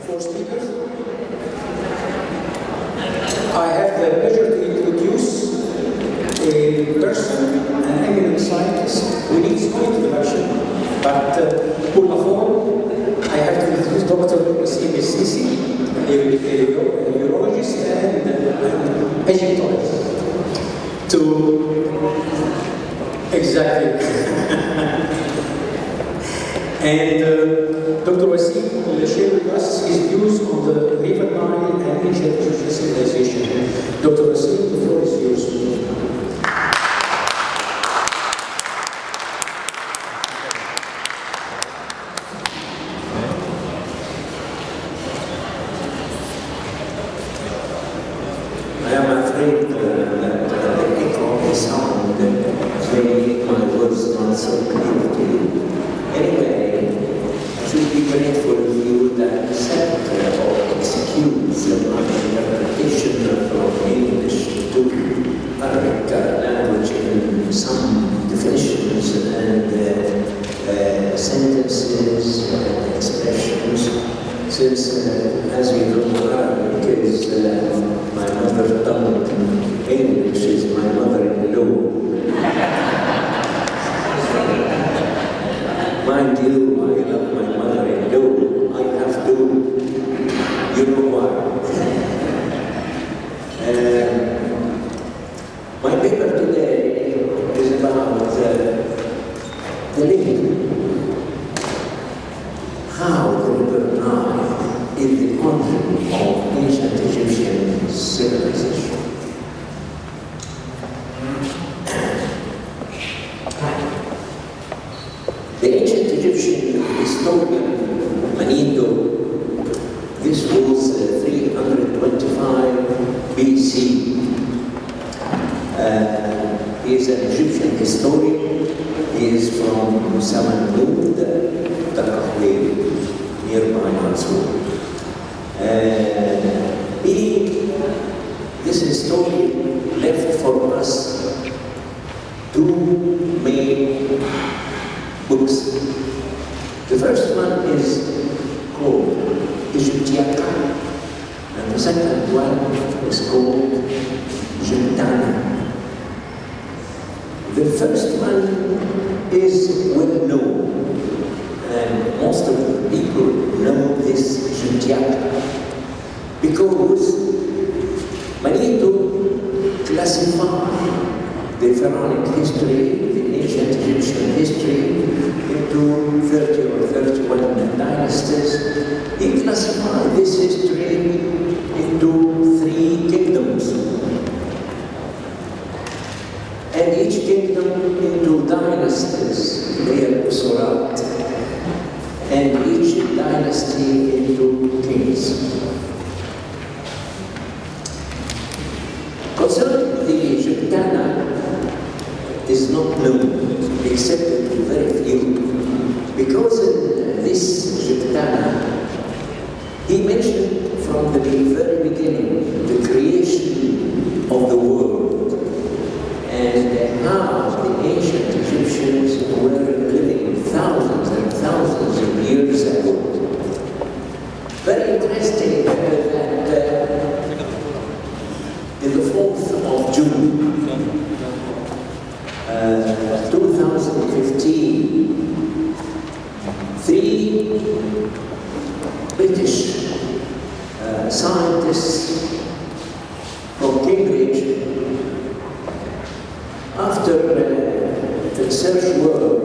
four speakers. I have the pleasure to introduce a person, an eminent scientist, who needs no introduction, but pour la forme, I have to introduce Dr. Waseem Elseesy, a urologist and an Egyptologist. Exactly. And Dr. Waseem will share with us his views on the river Nile and ancient Egyptian civilization. Dr. Waseem, the floor is yours. I am afraid that the echo sound may make my words not so clear to you. Anyway, I should be grateful if you would accept or excuse my interpretation of English to Arabic language in some definitions and sentences and expressions, since, as you know, Arabic is my mother tongue, English is my mother-in-law. Mind you, I love my mother-in-law. I have to, you know why. My paper today is about the link. How the river Nile is the origin of ancient Egyptian civilization. The ancient Egyptian historian Manial, this was 325 BC. He is an Egyptian historian. He is from Samanhud, nearby Mansour. This historian left for us two main books. The first one is called Egyptiaca, and the second one is called Egyptana. The first one is well known, and most of the people know this Egyptiaca because Manial classified the pharaonic history, the ancient Egyptian history, into 30 or 31 dynasties. He classified this history into 3 kingdoms, and each kingdom into dynasties, their usurat, and each dynasty into kings. Concerning the Egyptana, is not known, except to very few, because in this Egyptana, he mentioned from the very beginning the creation of the world and how the ancient Egyptians were living thousands and thousands of years ago. Very interesting that in the 4th of June, 2015, 3 British scientists from Cambridge, after the research work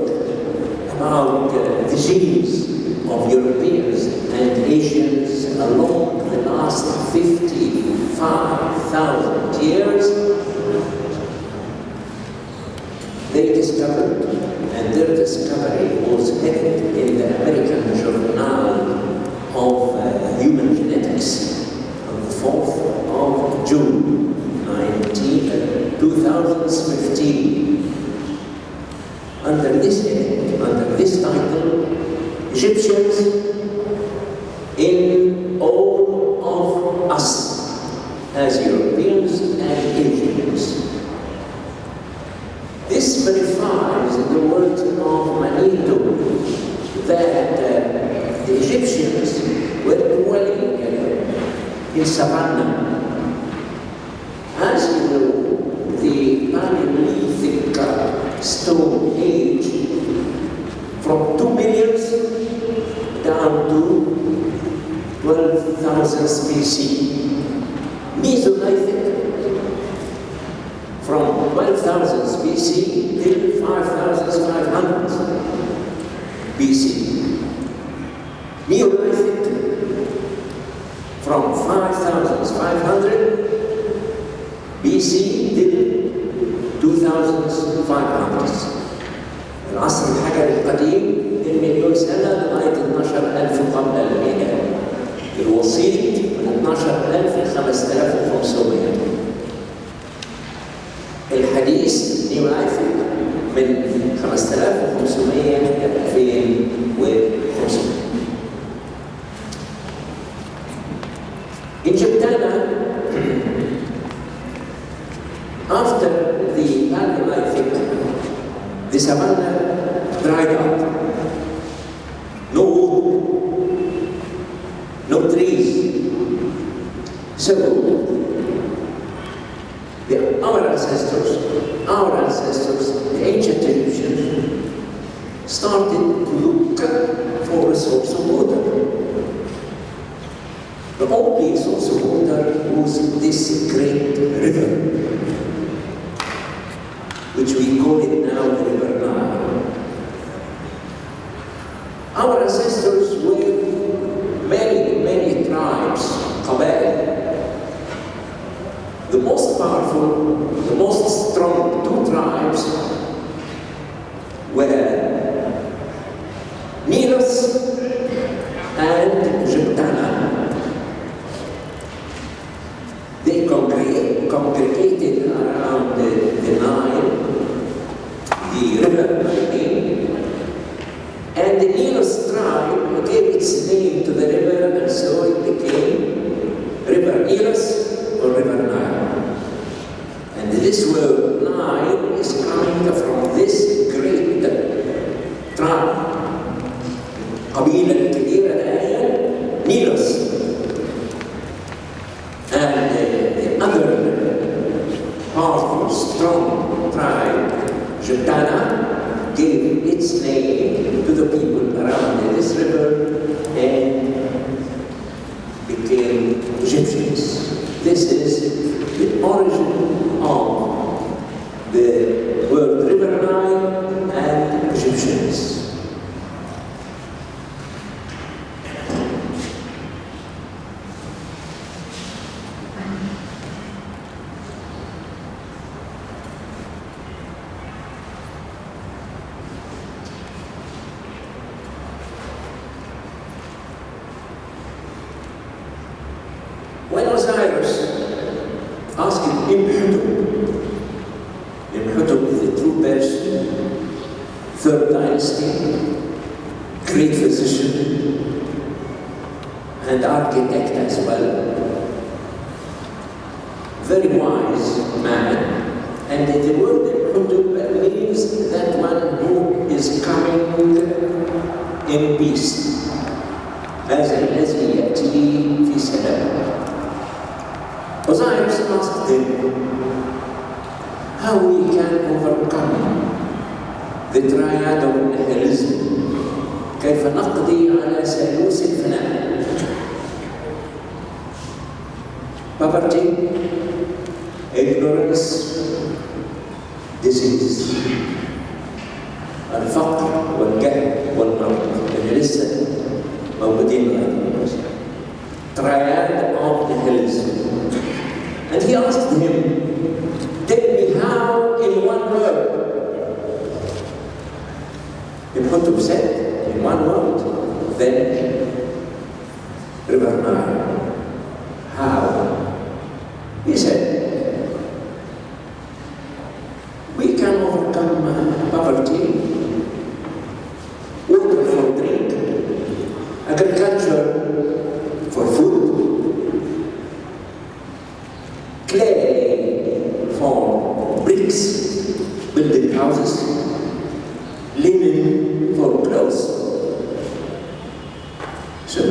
about the genes of Europeans and Asians along the last 55,000 years, they discovered, and their discovery was headed in the American Journal of Human Genetics on the 4th of June, 2015. Under this heading, under this title, Egyptians in all of us as Europeans and Asians. This verifies the words of Manial that the Egyptians were dwelling in Savannah. As you know, the Paleolithic Stone Age, from 2 million down to 12,000 BC. Mesolithic, from 12,000 BC till 5,500 BC. Neolithic, from 5,500 BC till 2,500. العصر الحجري القديم من مليون سنة لغاية 12,000 قبل الميلاد. الوسيط من 12,000 ل 5,500. الحديث نيولايثيك من 5,500 ل 2,500. In Japan, after the Paleolithic, the savanna dried up. No wood, no trees. So, our ancestors, the ancient Egyptians, started to look for a source of water. The only source of water was this great river, which we call it now the River Nile. Our ancestors were many tribes, qabail. The most powerful, the most strong two tribes were Nile and Jebtana. They congregated around the Nile, the river Manial, and the Nile's tribe gave its name to the river, and so it became River Nile or River Nile. And this word Nile is coming from this great tribe. قبيلة كبيرة الآن Niles. And the other powerful, strong tribe, Jebtana, gave its name to the people around this river and became Egyptians. This is the origin of the word River Nile and Egyptians. When Osiris asked Imhotep is the true person, third dynasty, great physician, and architect as well, very wise man. And the word Imhotep means that one who is coming in peace, الذي يأتي في سلام. Osiris asked them how we can overcome the triad of nihilism. كيف نقضي على ثالوث الفناء. Poverty, ignorance, disease. الفقر والجهل والمرض اللي لسه موجودين لغاية triad of nihilism. And he asked him, tell me how in one word. Imhotep said, in one word, then River Nile. How? He said, we can overcome poverty, water for drink, agriculture for food, clay for bricks, building houses, linen for clothes. So,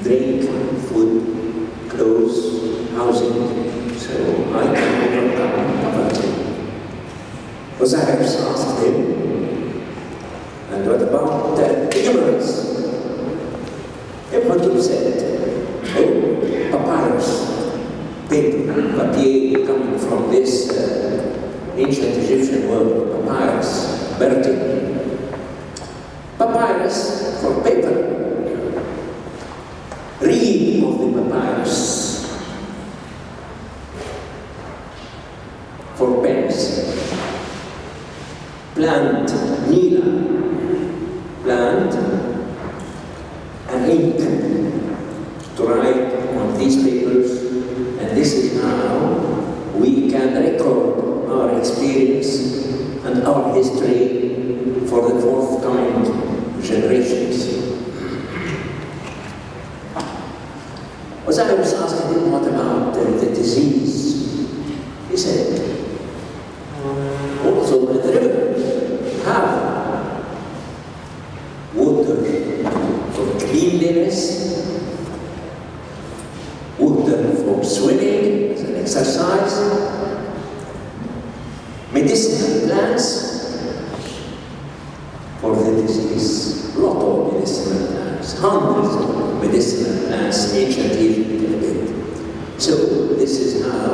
drink, food, And what about ignorance? Everybody said, oh, papyrus, papier coming from this ancient Egyptian word, papyrus, berti. Papyrus for paper. Reed of the papyrus for pens. Plant, Nile, plant and ink to write on these papers, and this is how we can record our experience and our history for the forthcoming generations. As I was asking him what about the disease, he said, also the river, how? Water for cleanliness, water for swimming as an exercise, medicinal plants for the disease, lot of medicinal plants, hundreds of medicinal plants, ancient Egypt. So this is how,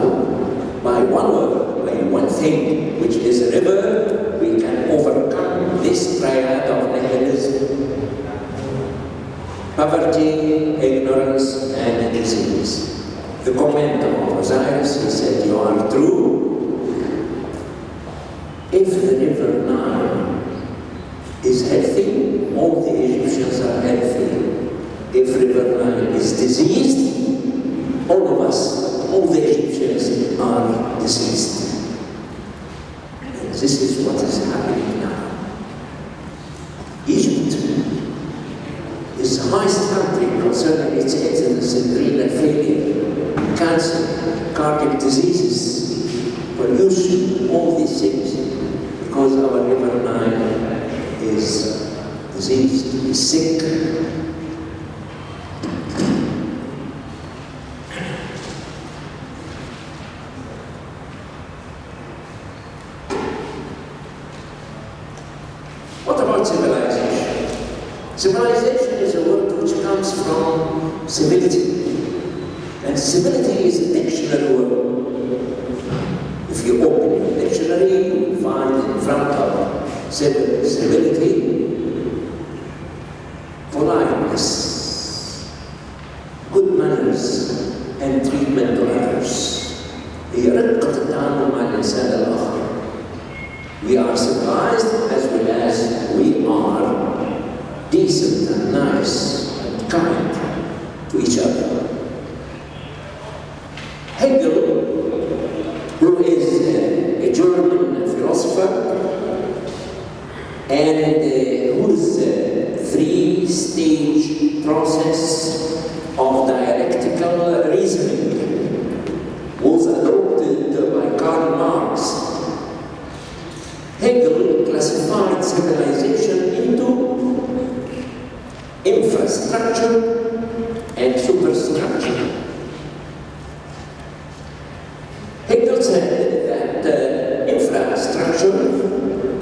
by one word, by one thing, which is a river, we can overcome this triad of nihilism: poverty, ignorance, and disease. The comment of Osiris, he said, you are true. If the river Nile is healthy, all the Egyptians are healthy. If river Nile is diseased, all of us, all the Egyptians are diseased. And this is what is happening now. Egypt is the highest country concerning its incidence in renal failure, cancer, cardiac diseases, pollution, all these things, because our river Nile is diseased, is sick. What about civilization? Civilization is a word which comes from civility. And civility is a dictionary word. If you open your dictionary, you will find in front of civility, politeness, good manners, and treatment to others. هي رقة التعامل مع الإنسان الآخر. We are civilized as well as we are decent and nice and kind to each other. Hegel, who is a German philosopher and whose three-stage process of dialectical reasoning was adopted by Karl Marx. Hegel classified civilization into infrastructure and superstructure. Hegel said that infrastructure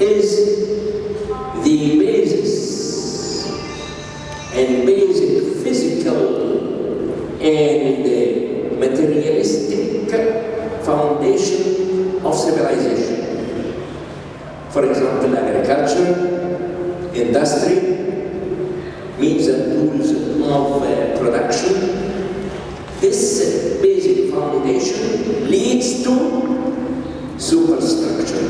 is the basis and basic physical and materialistic foundation of civilization. For example, agriculture, industry, means and tools of production. This basic foundation leads to superstructure.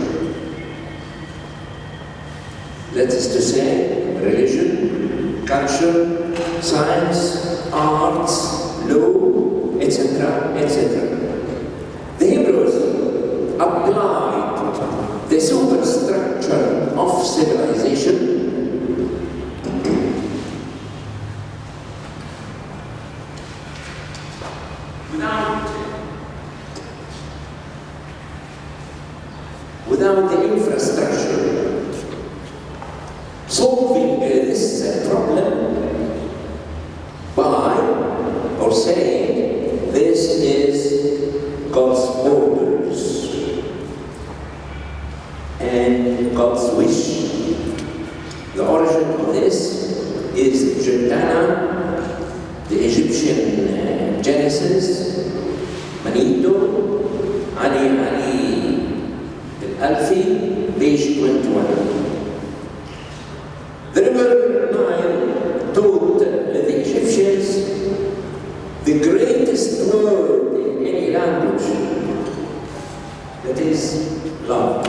That is to say, religion, culture, science, arts, law, etc., etc. The Hebrews applied the superstructure of civilization without the infrastructure, solving this problem by or saying this is God's orders and God's wish. The origin of this is Egyptiana, the Egyptian Genesis, Manial, Ali Elseesy, page 21. The river Nile taught the Egyptians the greatest word in any language, that is love.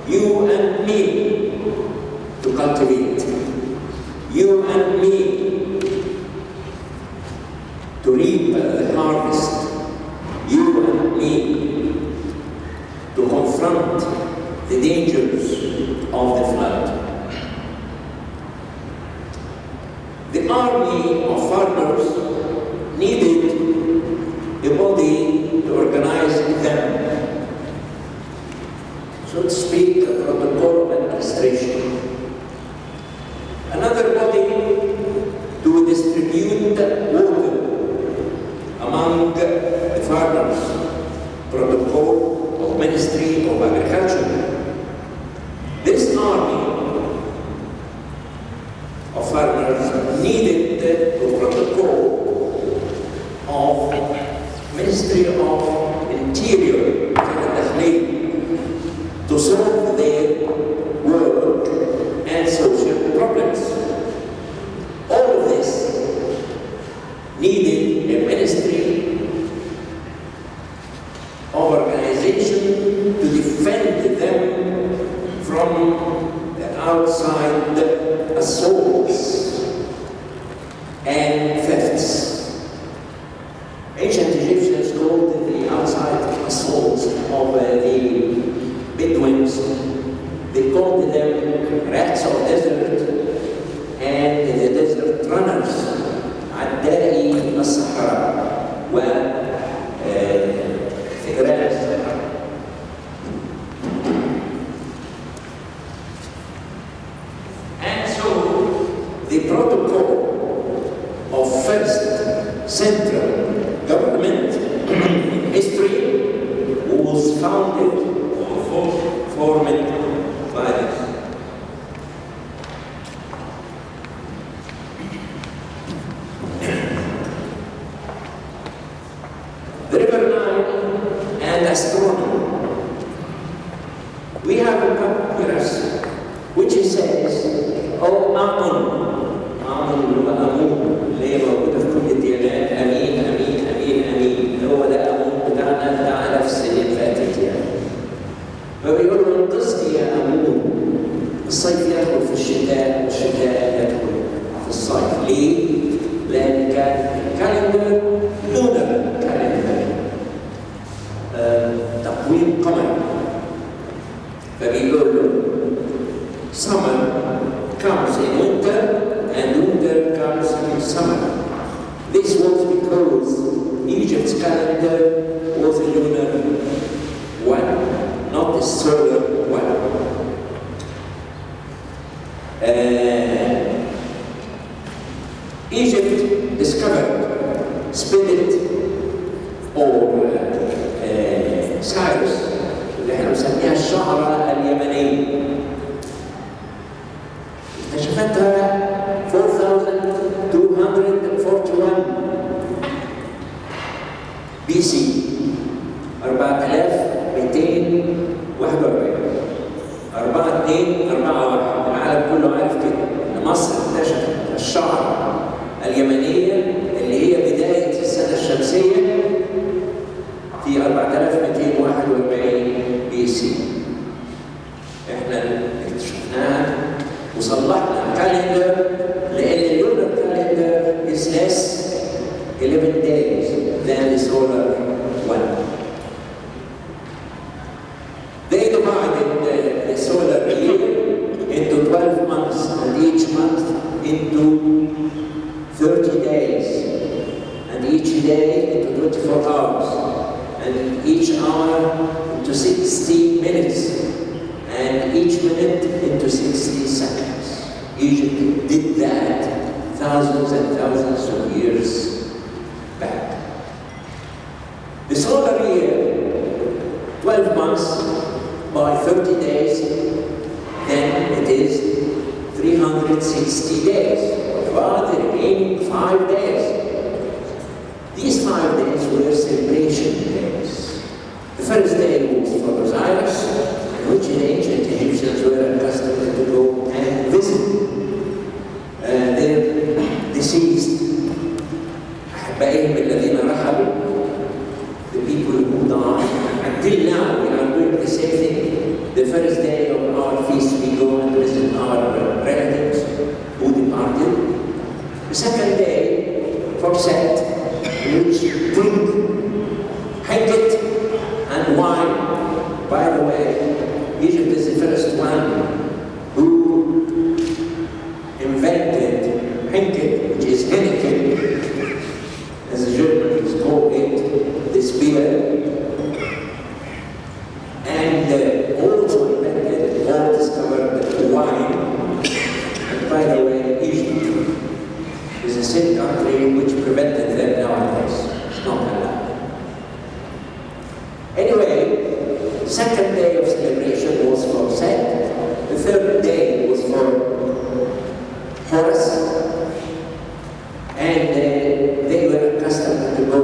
You and me to cultivate, you and me to reap the harvest, you and me to confront the dangers of the flood. The army of farmers needed a body to organize them, so to speak, a protocol of administration. Another body to distribute water among the farmers, protocol of Ministry of Agriculture. This army of farmers needed a protocol of Ministry of Interior to solve their work and social problems. All of this needed a ministry of organization to defend them from the outside assaults and thefts. Ancient Egyptians called the outside assaults of the Bedouins, they called them rats of desert and the desert runners, عدائي الصحراء وفئران الصحراء. And so the protocol of first central government in history was founded or formed by this. The River Nile and astronomy. We have a papyrus which says, "Oh Amun, Amun اللي هي موجودة في كل الديانات، أمين أمين أمين أمين، هو ده أمون بتاعنا بتاع 1000 سنة فاتت يعني." فبيقولوا انقذني يا أمون، الصيف يدخل في الشتاء والشتاء يدخل في الصيف. ليه؟ لأن كان كالندر لونر كالندر، تقويم قمري. فبيقولوا summer comes in winter and winter comes in summer. This was because Egypt's calendar was a lunar one, not a solar one. Egypt discovered spirit or Cyrus اللي احنا بنسميها الشعرة اليمنية. اكتشفتها 4241 بي سي، 4241 4241. العالم كله عارف كده ان مصر اكتشفت الشعرة اليمنية اللي هي بداية السنة الشمسية في 4241 بي سي. احنا اكتشفناها وصلحنا الكالندر لان اللونر كالندر is less 11 days than the solar one. They divided the solar year into 12 months and each month into 30 days and each day into 24 hours and each hour into 60 minutes and each minute into 60 seconds. Egypt did that thousands and thousands of years back. The solar year, 12 months by 30 days, then it is 60 days. What were the remaining 5 days? These 5 days were celebration days. The first day was for Osiris, which the ancient Egyptians were accustomed to go and visit their deceased. أحبائهم الذين رحلوا, the people who died. Until now, we are doing the same thing. The first day of our feast, we go and visit our relatives who departed. The second day, for Set, which drink, hanket, and wine. By the way, Egypt is the first one who invented hanket, which is Henneken, as the Germans call it, this beer. And also invented or discovered wine. And by the way, Egypt is a sin country which prevented them nowadays. It's not allowed. Anyway, second day of celebration was for Set. The third day was for Horus. And they were accustomed to go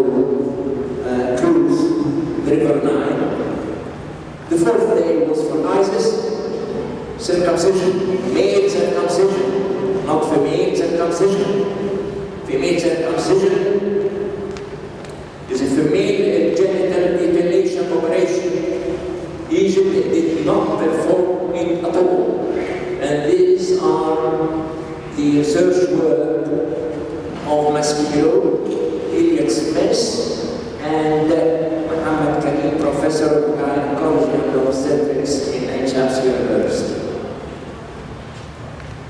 cruise the river Nile. The fourth day was for Isis, circumcision, male circumcision, not female circumcision. Female circumcision is a female genital mutilation operation. Egypt did not perform it at all. And these are the research work of Maskiro, Eliot Smith, and Muhammad Karim, professor of gynecology and obstetrics in Aix University.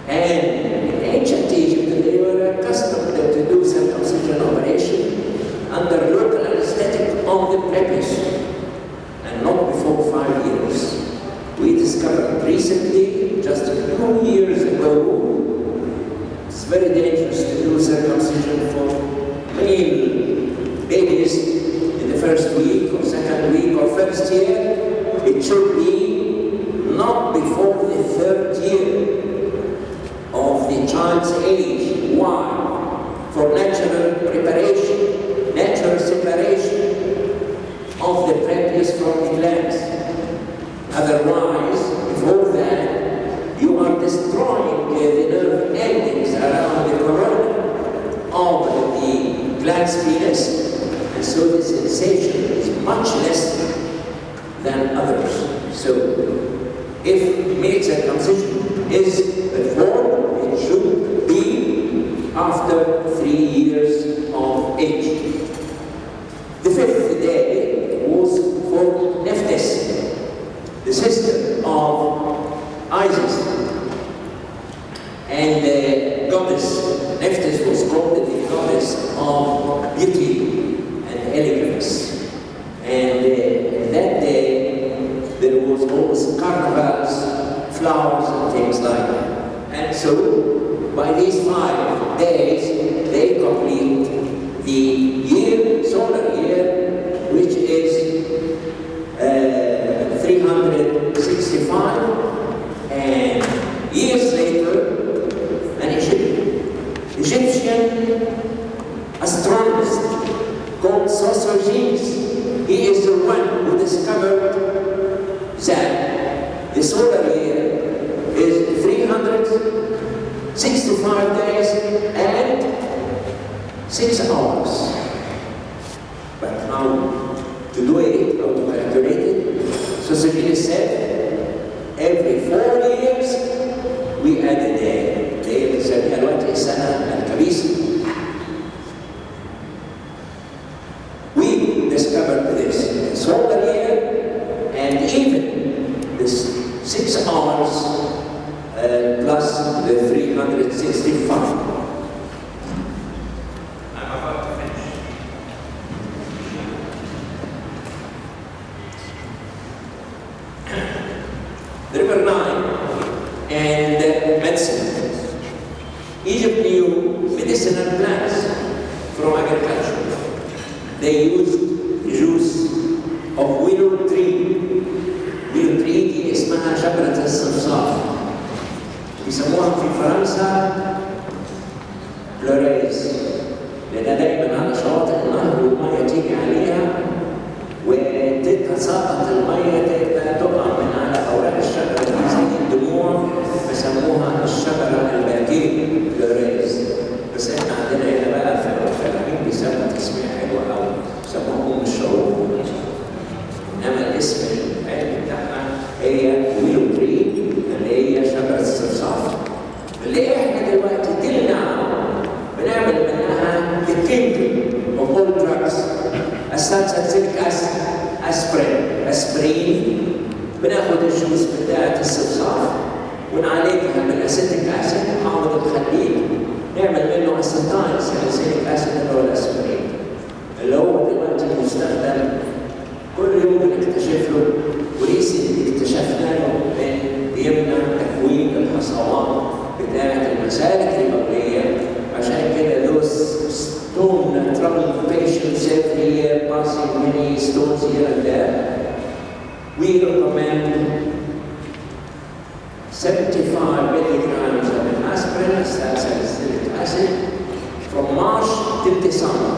And in ancient Egypt, they were accustomed to do circumcision operation under local anesthetic on the prepuce, and not before 5 years. We discovered recently, just a few years ago, it's very dangerous to do circumcision for male babies in the first week or second week or first year. It should be not before the third year of the child's age. Why? For natural preparation, natural separation of the prepuce from the glands. Otherwise, before that, you are destroying the nerve endings around the corona of the glans penis, and so the sensation is much less than others. So, if male circumcision is performed, it should be after 3 years of age. The fifth day was for Nephthys, the sister of Isis, and the goddess. Nephthys was called the goddess of beauty and elegance. And that day there was always carnivals, flowers, and things like that. And so, by these 5 days, they complete the year, solar year, which is 365, and years later, an Egyptian astronomist called Sosrogenes, he is the one who discovered that the solar year is 365 days and 6 hours. But how to do it, how to calculate it? Sosrogenes said, every 4 years we add a day. Day said, الوقت السنة الكبيسة. We discovered this solar year, and even this 6 hours plus the 365. I'm about to finish. The River Nile and medicine. Egypt knew medicinal plants from agriculture. They used juice of willow tree. Willow tree دي اسمها شجرة الصفصاف. يسموها في فرنسا بلوريز، لأنها دايما على شواطئ النهر والمية تيجي عليها وتتساقط المية تقع من على أوراق الشجرة دي زي الدموع، فسموها الشجرة الباكية بلوريز. بس احنا عندنا هنا بقى في الفلاحين بيسموا تسمية حلوة أوي، يسموها أم الشعوب. إنما الاسم العلمي بتاعها هي ويلو تري، اللي هي شجرة الصفصاف، اللي احنا دلوقتي بنعمل منها الكينج of all drugs، السالسيليك اسيد، اسبرين. بناخد الجوز بتاعت الصفصاف ونعالجها بالاسيتيك اسيد، نعوض الخليج، نعمل منه اسيتايل سالسيليك اسيد اللي هو الاسبرين، اللي هو دلوقتي مستخدم كل يوم بنكتشف له، وريسنتلي اكتشفنا له ان بيمنع تكوين الحصوات بتاعت المسالك البوليه. عشان كده those stone trouble patients every year passing many stones here and there, we recommend 75 milligrams of aspirin, salicylic acid, from March till December,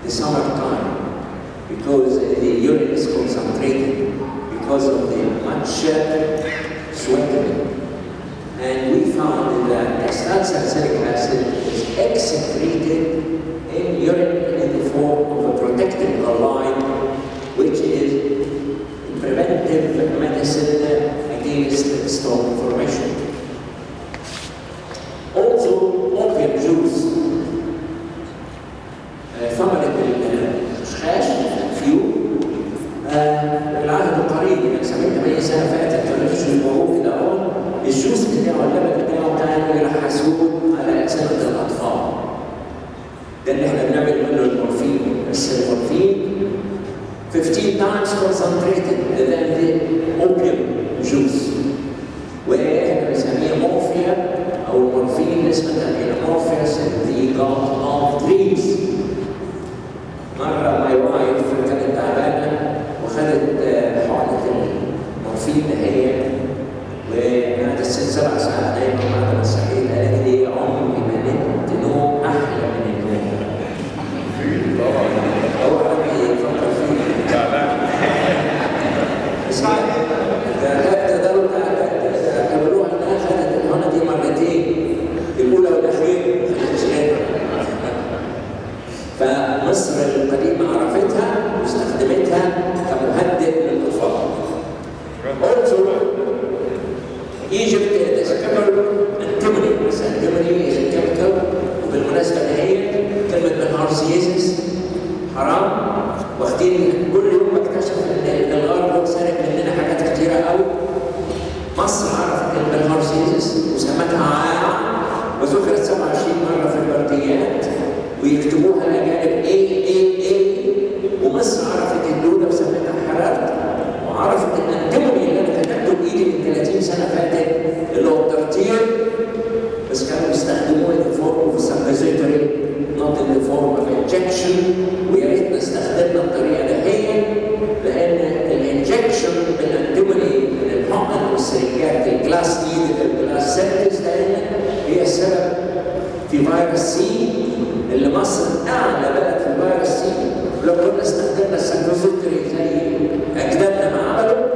the summertime, because the urine is concentrated because of the much sweating. And we found that salicylic acid is excreted in urine in the form of a protective alloy, which is preventive medicine against stone formation. Also, opium juice. ثمرة الخشخاش فيو العهد القريب من 70 سنة فاتت كانوا يشربوه كده اهو، الجوز بتاعه اللبن بتاعه كانوا يلحسوه على أجساد الأطفال. ده اللي احنا بنعمل منه المورفين، بس المورفين 15 times concentrated than the opium juice. واحنا بنسميه مورفيا أو المورفين نسبة إلى مورفيس the god of dreams. مرة my wife كانت تعبانة وخدت حقنة المورفين دهية، وقعدت 6-7 ساعات نايمة، بعد ما صحيت قالت لي عمري ما نمت نوم أحلى من النوم. هو حد يفكر فيه. بس تقدروا تعتبروها إنها خدت الحقنة دي مرتين، الأولى والأخيرة مش قادرة. فمصر القديمة عرفتها واستخدمتها كمهدئ للأطفال. Also, Egypt discovered antimony. Antimony is a chemical. وبالمناسبة هي كلمة بالهارسيزيس حرام، واخدين كل يوم بكتشف ان الغرب سارق مننا حاجات كتيرة قوي. مصر عرفت بالهارسيزيس وسمتها عاع، وذكرت 27 مرة في البرديات، ويكتبوها الأجانب AAA، ومصر عرفت الدودة وسمتها حرارة، وعرفت الانتموني اللي انا كتبته بايدي من 30 سنة فاتت اللي هو الترطير، بس كانوا بيستخدموه in the form of suppository not in the form of injection. ويا ريت نستخدمنا الطريقة دهية، لأن الانجكشن بالانتموني من الحقن والسرنجات الجلاس نيدل الجلاس سيرفيس دهية هي السبب في فيروس سي اللي مصر أعلى بلد في الفيروس سي. لو كنا استخدمنا السبوزيتوري زي أجدادنا ما عملوا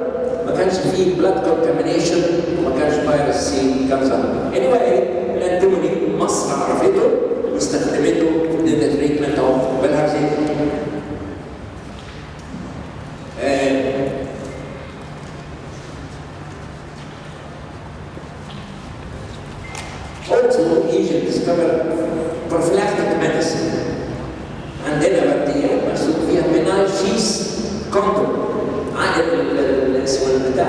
ما كانش فيه بلاد كونتامينيشن وما كانش فيروس سي كان ظهر. anyway الانتموني مصر عرفته واستخدمته للتريتمنت اوف بالهارسيزيس. Also Egypt discovered prophylactic medicine. عندنا بكتيريا مسؤول فيها منال شيس كوندوم، عقل اسمه بتاع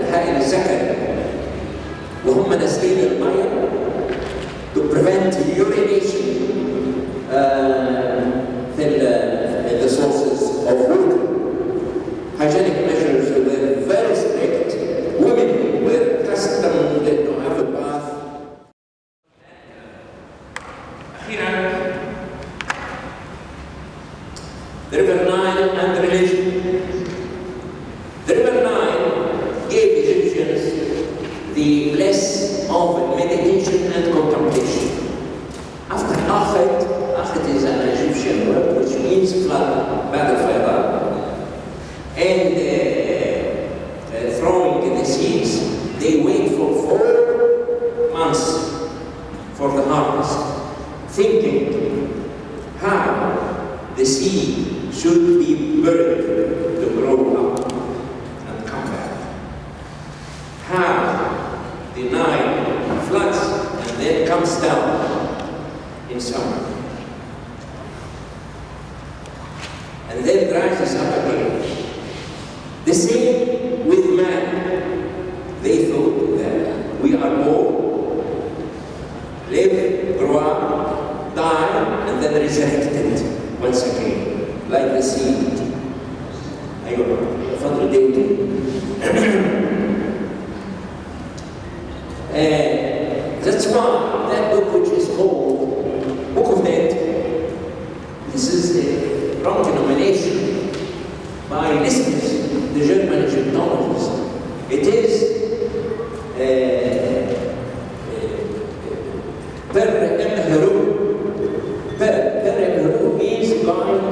الحائل الذكري، وهم نازلين الميه to prevent urination in the sources of water. Hygienic measures were very strict. Women were accustomed to have a bath. The River Nile and religion. The River Nile gave Egyptians the bliss of meditation and contemplation. After Achet is an Egyptian word which means flood, بعد الفيضان. And throwing the seeds, they wait for 4 months for the harvest, thinking how the seed should be buried to grow up and come back. How the Nile floods and then comes down in summer. And then rises up again. The same with man. They thought that we are born, live, grow up, die, and then resurrected once again, like the seed. فضل That's why that book, which is called Book of Death, this is the wrong denomination by Lisbeth, the German Egyptologist. It is Per Emheru means going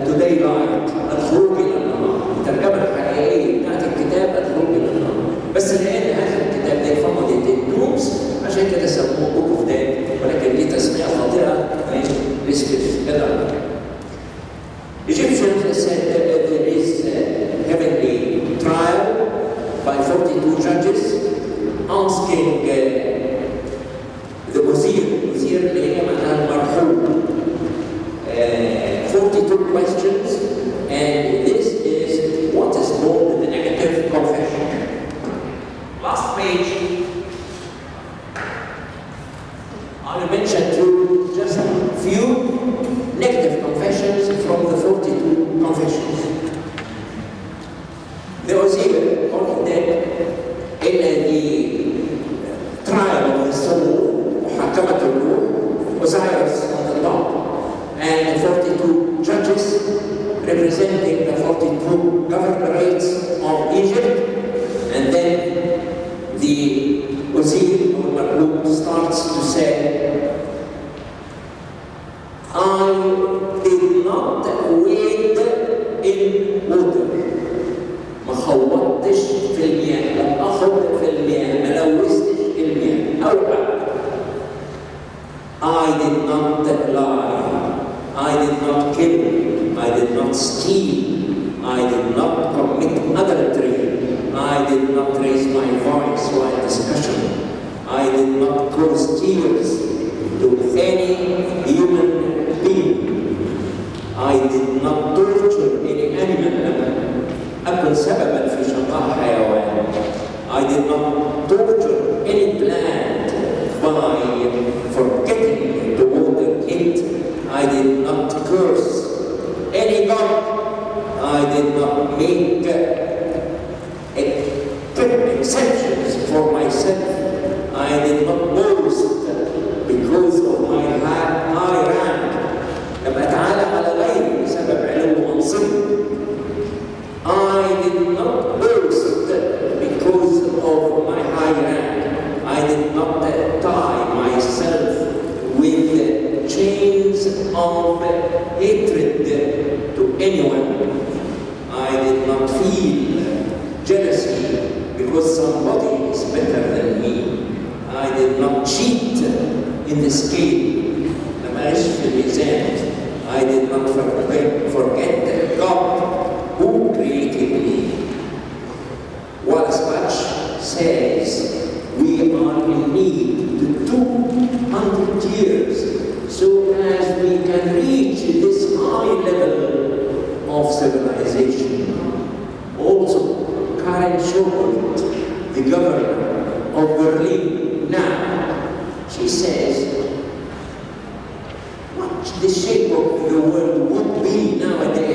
to daylight, الخروج إلى النهار. الترجمة الحقيقية بتاعت الكتاب الخروج إلى النهار. بس لأن هذا الكتاب ده يفهم الدومز عشان كده سموه Book of Death، ولكن دي تسمية خاطئة من Lisbeth. Egyptians said that there is heavenly trial by 42 judges asking the Waseem اللي هي معناها المرحوم 42 questions, and this is what is called the negative confession. Last page, I'll mention to you just a few negative confessions from the 42 confessions. The Waseem called that in the trial of the soul, محاكمة الروح, Osiris on the top, and the 42 judges representing the 42 governorates of Egypt, and then the Waseem or Marlouk starts to say, I did not wade in water. ما خوضتش في المياه، لم أخض في المياه، ما لوثتش المياه. أولا I did not lie, I did not kill, I did not steal, I did not commit adultery, I did not raise my voice while discussion, I did not cause tears to any human being, I did not torture any animal, أكن سببا في شقاء حيوان, I did not torture any plant by forgetting to water it, I did not curse any god, I did not make exceptions for myself, I did not boast because of my high rank, لم أتعالى على غيري بسبب علو منصبي. I did not boast because of my high rank. I did not tie myself with chains of hatred to anyone. I did not feel jealousy because somebody is better than me. I did not cheat in the scale. I did not forget God who created me. Wallace Batch says we are in need to 200 years so as we can reach this high level of civilization. Also, Karen Schubert, the governor of Berlin now, she says, what the shape of the world would be nowadays